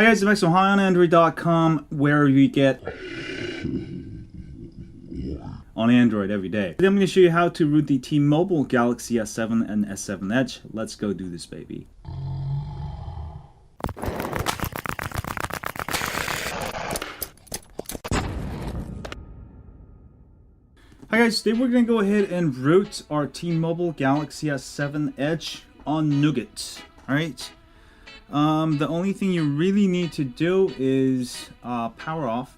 Hi guys, it's Max from high-on-android.com, where we get on Android every day. Today I'm going to show you how to root the T-Mobile Galaxy S7 and S7 Edge. Let's go do this, baby. Hi guys, today we're going to go ahead and root our T-Mobile Galaxy S7 Edge on Nougat. Alright? The only thing you really need to do is power off.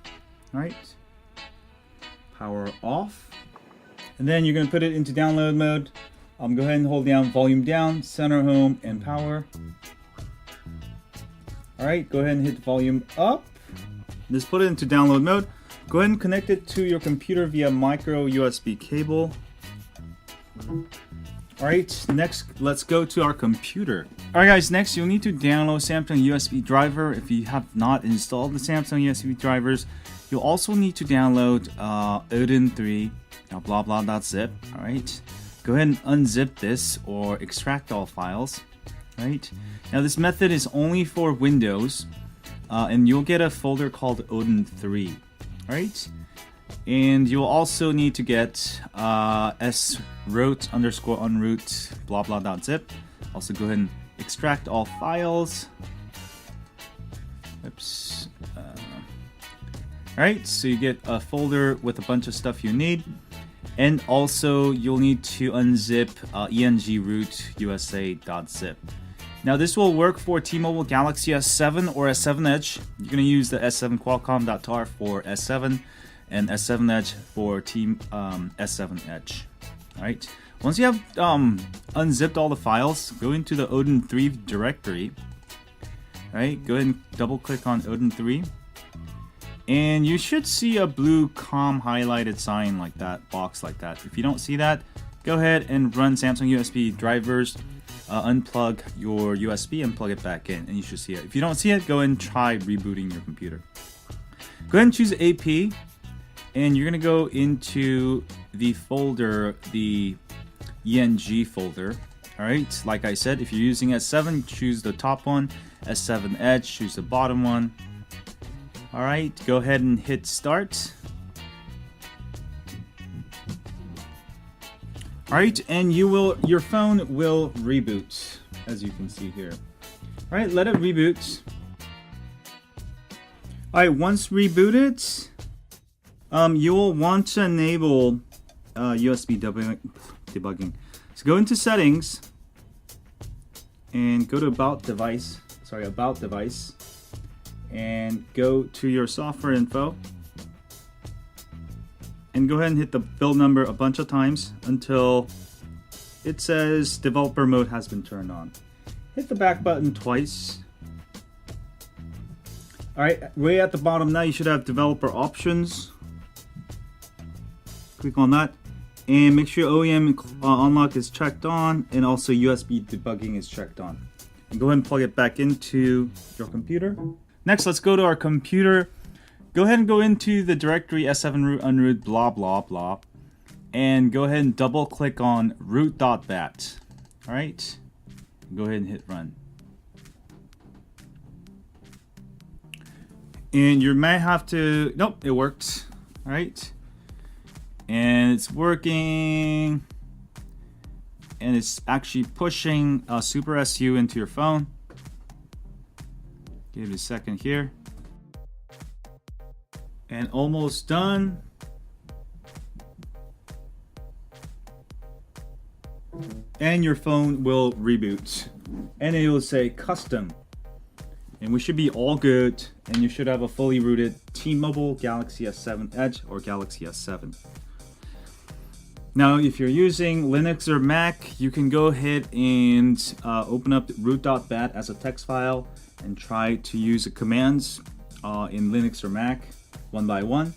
Alright? Power off. And then you're going to put it into download mode. Go ahead and hold down volume down, center home, and power. Alright, go ahead and hit volume up. Just put it into download mode. Go ahead and connect it to your computer via micro USB cable. Alright, next let's go to our computer. Alright guys, next you'll need to download Samsung USB driver. If you have not installed the Samsung USB drivers, you'll also need to download Odin3 blah.zip. Alright, go ahead and unzip this or extract all files. Alright, now this method is only for Windows, and you'll get a folder called Odin3. Alright, and you'll also need to get sroot_unroot blah.zip. Also go ahead and extract all files. Oops. Alright, so you get a folder with a bunch of stuff you need. And also you'll need to unzip engroot.usa.zip. Now this will work for T-Mobile Galaxy S7 or S7 Edge. You're going to use the S7 Qualcomm.tar for S7 and S7 Edge for S7 Edge. Alright, once you have unzipped all the files, go into the Odin3 directory. Alright, go ahead and double click on Odin3. And you should see a blue COM highlighted sign like that, box like that. If you don't see that, go ahead and run Samsung USB drivers. Unplug your USB and plug it back in, and you should see it. If you don't see it, go ahead and try rebooting your computer. Go ahead and choose AP, and you're going to go into the folder, the ENG folder. Alright, like I said, if you're using S7, choose the top one. S7 Edge, choose the bottom one. Alright, go ahead and hit start. Alright, and your phone will reboot, as you can see here. Alright, let it reboot. Alright, once rebooted, you will want to enable USB debugging. So go into settings and go to about device, and go to your software info. And go ahead and hit the build number a bunch of times until it says developer mode has been turned on. Hit the back button twice. Alright, way at the bottom now you should have developer options. Click on that and make sure OEM unlock is checked on and also USB debugging is checked on. And go ahead and plug it back into your computer. Next, let's go to our computer. Go ahead and go into the directory S7 root unroot blah and go ahead and double click on root.bat. Alright, go ahead and hit run. And you might have to, nope, it worked. Alright, and it's working, and it's actually pushing Super SU into your phone. Give it a second here. And almost done. And your phone will reboot. And it will say custom. And we should be all good. And you should have a fully rooted T-Mobile Galaxy S7 Edge or Galaxy S7. Now, if you're using Linux or Mac, you can go ahead and open up root.bat as a text file and try to use the commands in Linux or Mac. One by one.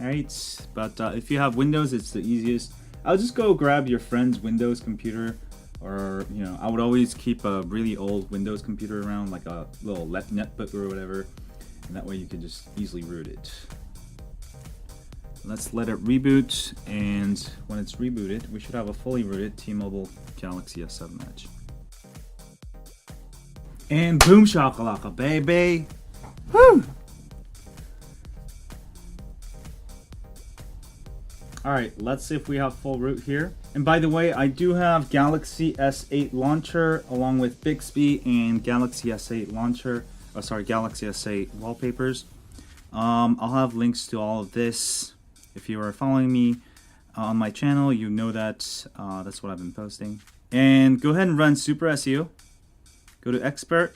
Alright, but if you have Windows, it's the easiest. I'll just go grab your friend's Windows computer, or I would always keep a really old Windows computer around, like a little netbook or whatever, and that way you can just easily root it. Let's let it reboot, and when it's rebooted, we should have a fully rooted T-Mobile Galaxy S7 Edge. And boom shakalaka, baby! Whew. Alright, let's see if we have full root here. And by the way, I do have Galaxy S8 launcher along with Bixby and Galaxy S8 launcher. Oh, sorry, Galaxy S8 wallpapers. I'll have links to all of this. If you are following me on my channel, you know that that's what I've been posting. And go ahead and run Super SEO. Go to Expert.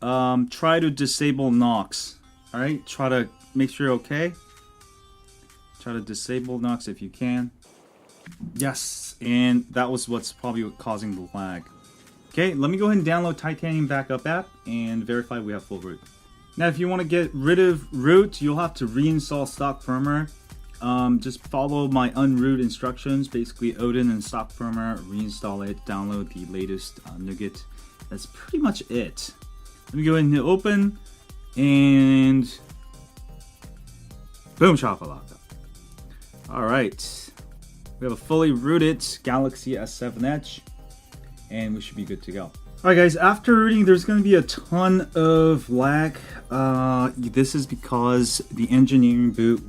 Try to disable Nox. Alright, try to make sure you're okay. Try to disable Nox if you can. Yes, and that was what's probably causing the lag. Okay, let me go ahead and download Titanium Backup app and verify we have full root. Now, if you want to get rid of root, you'll have to reinstall stock firmware. Just follow my unroot instructions, basically Odin and stock firmware, reinstall it, download the latest Nougat. That's pretty much it. Let me go ahead and hit open, and boom shakalaka. Alright, we have a fully rooted Galaxy S7 Edge, and we should be good to go. Alright guys, after rooting there's going to be a ton of lag. This is because the engineering boot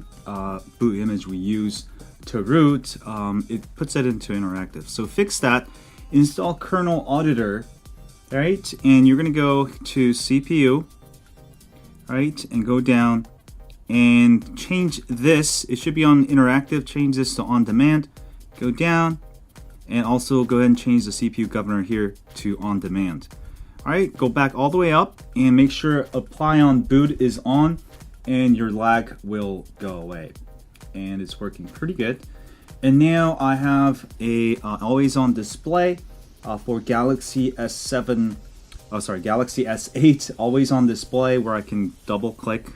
image we use to root, it puts it into interactive. So fix that, install kernel auditor, right? And you're going to go to CPU, right? And go down and change this. It should be on interactive. Change this to on demand. Go down and also go ahead and change the CPU governor here to on demand. All right, go back all the way up and make sure apply on boot is on, and your lag will go away. And it's working pretty good. And now I have a always on display for Galaxy S7. Oh, sorry, Galaxy S8 always on display, where I can double click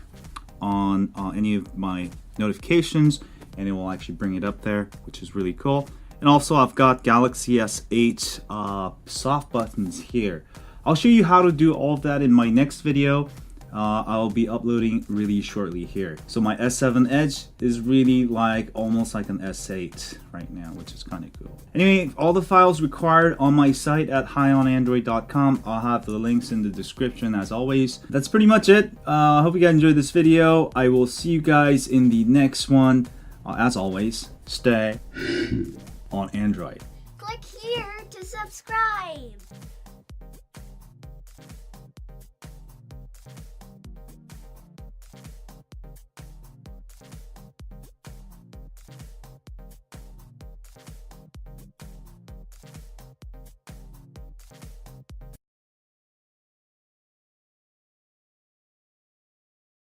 on any of my notifications and it will actually bring it up there, which is really cool. And also I've got Galaxy S8 soft buttons here. I'll show you how to do all of that in my next video. I'll be uploading really shortly here. So my S7 Edge is really like almost like an S8 right now, which is kind of cool. Anyway, all the files required on my site at highonandroid.com. I'll have the links in the description as always. That's pretty much it. I hope you guys enjoyed this video. I will see you guys in the next one. As always, stay on Android. Click here to subscribe.